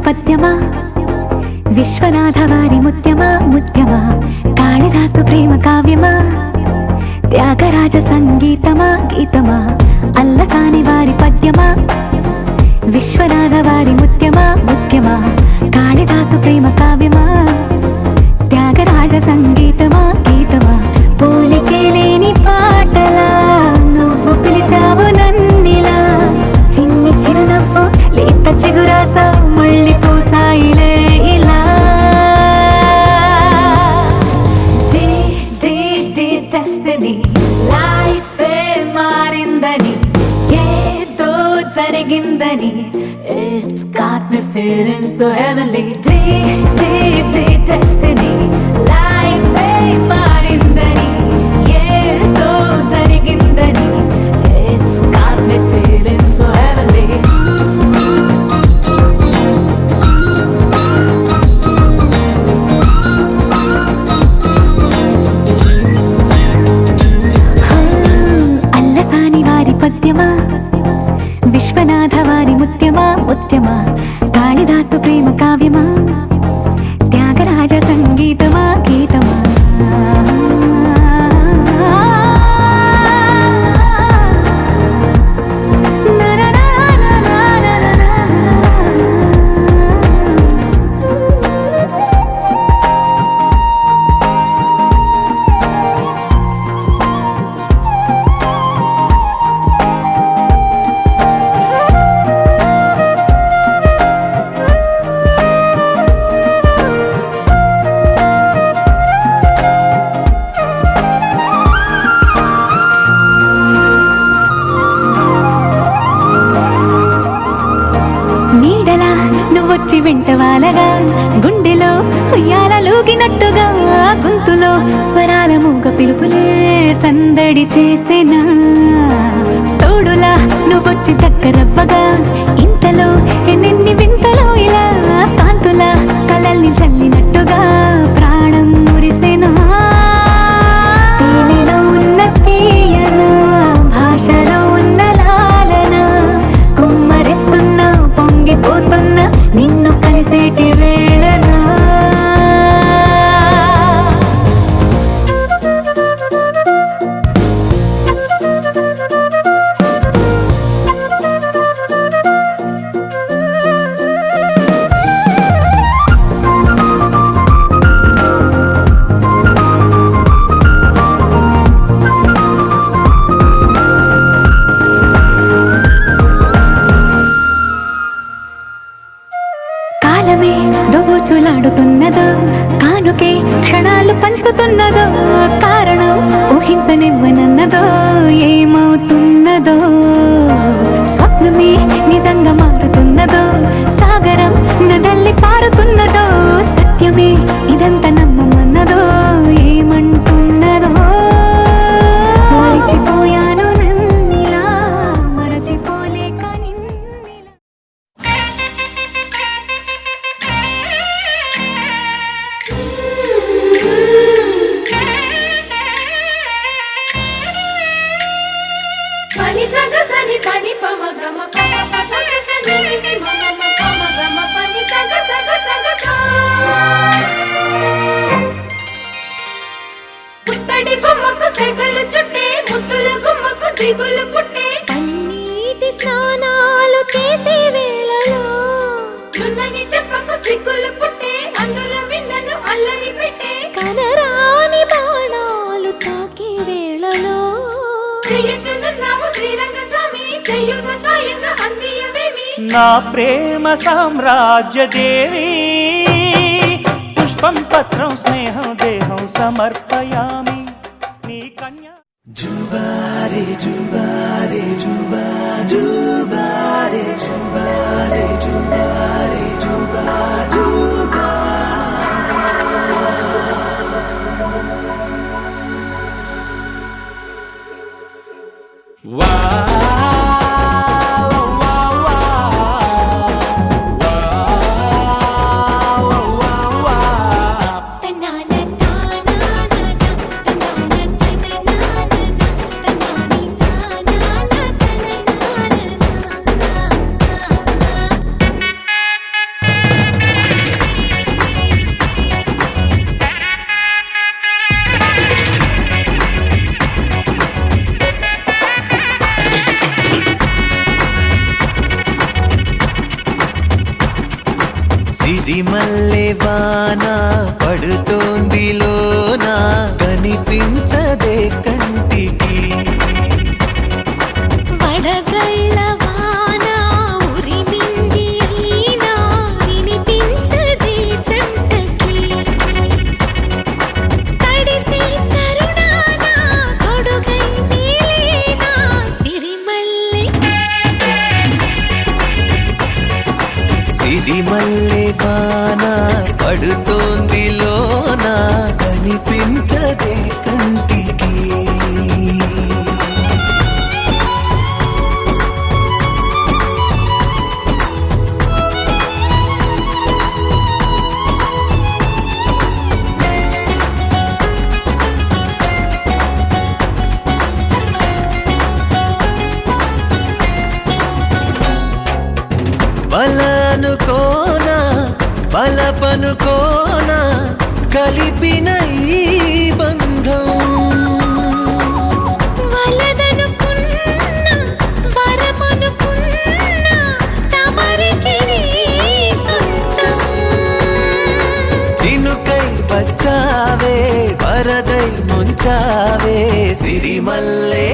పద్యమా విశ్వనాథ వారి ముత్యమా ముత్యమా కాళిదాసు ప్రేమ కావ్యమా త్యాగరాజ సంగీతమా గీతమా అల్లసాని వారి పద్యమా విశ్వనాథ వారి ముత్యమా ముత్యమా కాళిదాసు ప్రేమ కావ్యమా త్యాగరాజ సంగీతమా గీతమా పోలికే లేని పాటలా నువ్వు పిలిచావు నన్నిలా చిన్ని చిరునవ్వు లేత చిగురాస మళ్ళీ పూసాయిలే ఇలా డెస్టినీ లైఫే మారిందని ఏదో జరిగిందని It's got me feeling so heavenly destiny లైఫే మారిందని ఏదో జరిగిందని It's got me feeling so heavenly Allasani వారి పద్యమా విశ్వనాథ వారి ముత్యమా ముత్యమా కాళిదాసు ప్రేమ కావ్యమా త్యాగరాజ సంగీతమా గీతమా వచ్చి వెంట వాలగా గుండెలో ఉయ్యాలూగినట్టుగా గొంతులో స్వరాల మూగ పిలుపులే సందడి చేసేనా తోడులా నువ్వొచ్చి దగ్గరవ్వగా ఇంతలో ఎన్నెన్ని వింతలో ఇలా కాంతుల కలల్ని చల్లినట్టుగా ప్రాణం మురిసేనా తేనెలో ఉన్న తీయన భాషలో ఉన్న లాలన కుమ్మరిస్తున్న పొంగిపోతున్న నిన్ను కలిసేటి వేళనా కాలమే దోబూచులాడుతున్నదో కానుకే క్షణాలు పంచుతున్నదో కారణం ఊహించనివ్వనన్నదో ఏమవుతున్నదో స్వప్నమే నిజంగా మారుతున్నదో సాగరం నదల్లి పారుతున్నదో సత్యమే ఇదంతా నమ్మమన్నదో ఏమంటున్నదో మరిచిపోయాను నన్నిలా మరచిపోలేక నిన్నిలా pani sa ga sa ni pani pa ma ga ma pa pa pa sa sa ni ni ma ma ma pa ma ga ma pani sa ga sa పుత్తడి బొమ్మకు సెగలు చుట్టే ముద్దుల గుమ్మకు దిగులు పుట్టే పన్నీటి స్నానాలు చేసే వేళలో నున్నని చెప్పకు సిగ్గులు పుట్టే అన్నుల విన్నను అల్లరి పెట్టే కనరాని బాణాలు తాకే వేళలో చెయ్యొద్దన్నావు శ్రీరంగ స్వామి చెయ్యుద సాయంగా అందియవేమి నా ప్రేమ సామ్రాజ్య దేవి పుష్పం పత్రం స్నేహం దేహం సమర్పయామి నీ కన్యా జుబారే జుబారే జుబా జుబారే జుబారే జుబారే జుబా జుబా వా వాన పడుతోంది లోన కనిపించదే కంటికి వడగళ్ళ వాన ఉరిమింది అయినా వినిపించదే జంటకి తడిసి తరుణాన కొడుకై నీలేనా సిరిమల్లె సిరిమల్లె వాన పడుతోంది లోన కనిపించదే కంటికి బలనుకోనా బలపనుకోనా కలిపిన ఈ బంధం వలదనుకున్నా వరమనుకున్నా తమరికి నీ సొంతం చినుకై వచ్చావే వరదై ముంచావే సిరిమల్లె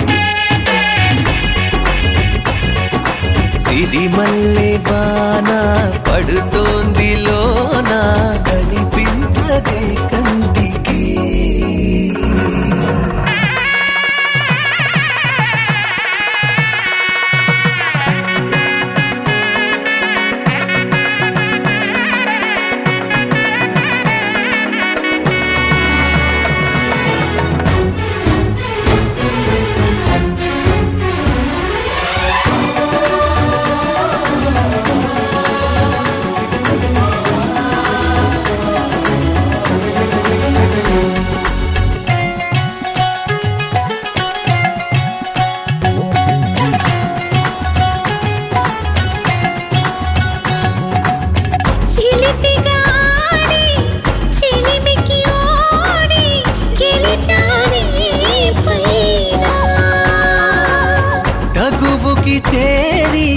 సిరిమల్లె వాన పడుతోంది లోన కనిపించదే కంటికి చిలిపిగా ఆడి చిలిమికి ఓడి గెలిచాని పైన తగువుకి చేరి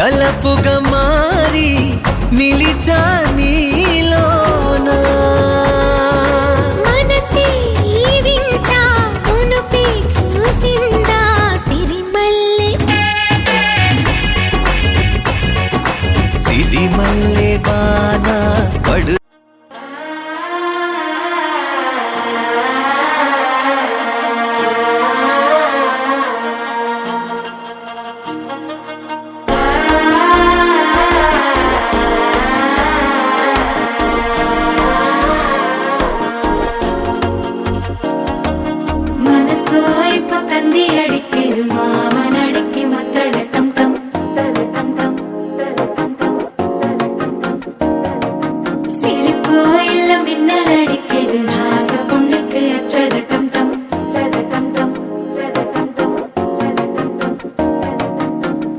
తలపుగా మారి నిలిచా నీలోన మనసే ఈ వింత మునుపే చూసిందా సిరిమల్లె సిరిమల్లె వాన పడు മനസ്സോ ഇപ്പൊ തന്തി അടിക്കരു മാമനടിക്ക് മത്തലട്ടം ടം തലട്ടം ടം തലട്ടം ടം സിരിപ്പോ ഇല്ല മിന്നലടിക്കരു ഹാസ പൊണ്ണുക്ക് അച്ചതട്ടം ടം ചതട്ടം ടം ചതട്ടം ടം ചതട്ടം ടം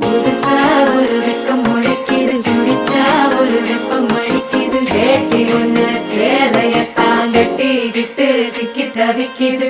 പുതുസാ ഒരു വെക്കം മുഴക്കിയത് കുടിച്ചാ ഒരു വെപ്പം മടിക്കിയത് കേട്ടി ഒന്ന് സേലയത്താൻ കെട്ടിക്കിട്ട് സിക്കി തവിക്കിത്